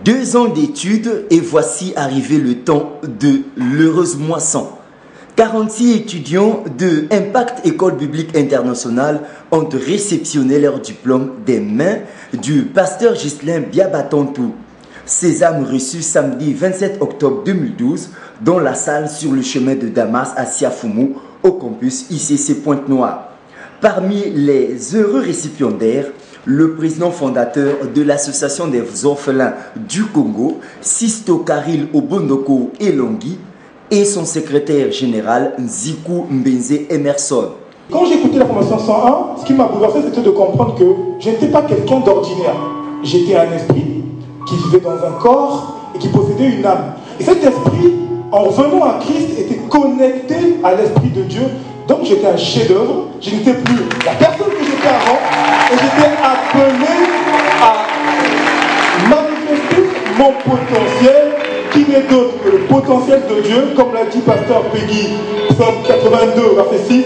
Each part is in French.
2 ans d'études et voici arrivé le temps de l'heureuse moisson. 46 étudiants de Impact École Biblique Internationale ont réceptionné leur diplôme des mains du pasteur Ghislain Biabatantou. Ces âmes reçues samedi 27 octobre 2012 dans la salle sur le chemin de Damas à Siafoumou au campus ICC Pointe-Noire. Parmi les heureux récipiendaires, le président fondateur de l'Association des orphelins du Congo, Sisto Karil Obondoko Elongui, et son secrétaire général Nzikou Mbenze Emerson. Quand j'ai écouté la formation 101, ce qui m'a bouleversé, c'était de comprendre que je n'étais pas quelqu'un d'ordinaire. J'étais un esprit qui vivait dans un corps et qui possédait une âme. Et cet esprit, en revenant à Christ, était connecté à l'Esprit de Dieu. Donc j'étais un chef-d'œuvre, je n'étais plus la personne que j'étais avant, et j'étais appelé à manifester mon potentiel, qui n'est d'autre que le potentiel de Dieu, comme l'a dit pasteur Peggy, Psaume 82, verset 6,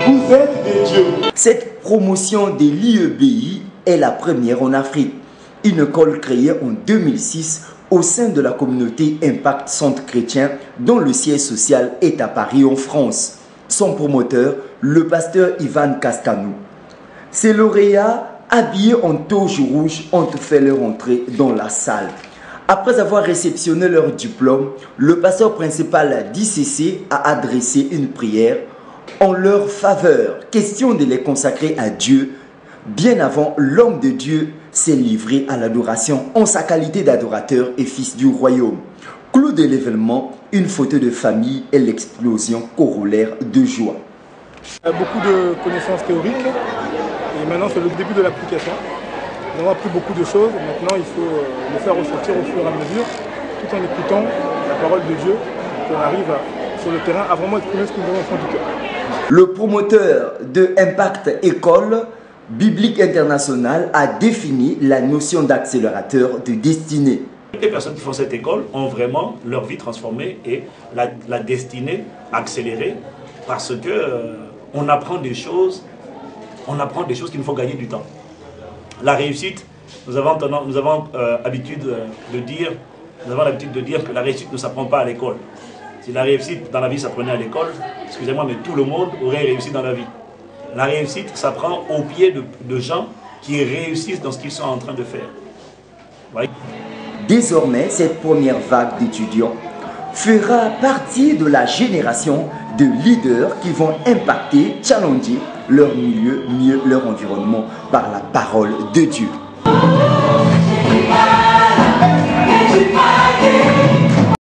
vous êtes des dieux. Cette promotion de l'IEBI est la première en Afrique. Une école créée en 2006 au sein de la communauté Impact Centre Chrétien, dont le siège social est à Paris en France. Son promoteur, le pasteur Ivan Castanou. Ces lauréats, habillés en toge rouge, ont fait leur entrée dans la salle. Après avoir réceptionné leur diplôme, le pasteur principal d'ICC a adressé une prière en leur faveur. Question de les consacrer à Dieu. Bien avant, l'homme de Dieu s'est livré à l'adoration en sa qualité d'adorateur et fils du royaume. Clou de l'événement, une photo de famille et l'explosion corollaire de joie. Beaucoup de connaissances théoriques et maintenant c'est le début de l'application. Nous avons appris beaucoup de choses, maintenant il faut le faire ressortir au fur et à mesure tout en écoutant la parole de Dieu pour qu'on arrive sur le terrain à vraiment exprimer ce que nous avons au fond du cœur. Le promoteur de Impact École Biblique Internationale a défini la notion d'accélérateur de destinée. Les personnes qui font cette école ont vraiment leur vie transformée et la destinée accélérée parce que on apprend des choses qu'il nous faut gagner du temps. La réussite, nous avons l'habitude de dire que la réussite ne s'apprend pas à l'école. Si la réussite dans la vie s'apprenait à l'école, excusez-moi, mais tout le monde aurait réussi dans la vie. La réussite s'apprend au pied de gens qui réussissent dans ce qu'ils sont en train de faire. Ouais. Désormais, cette première vague d'étudiants fera partie de la génération de leaders qui vont impacter, challenger leur milieu, mieux leur environnement par la parole de Dieu.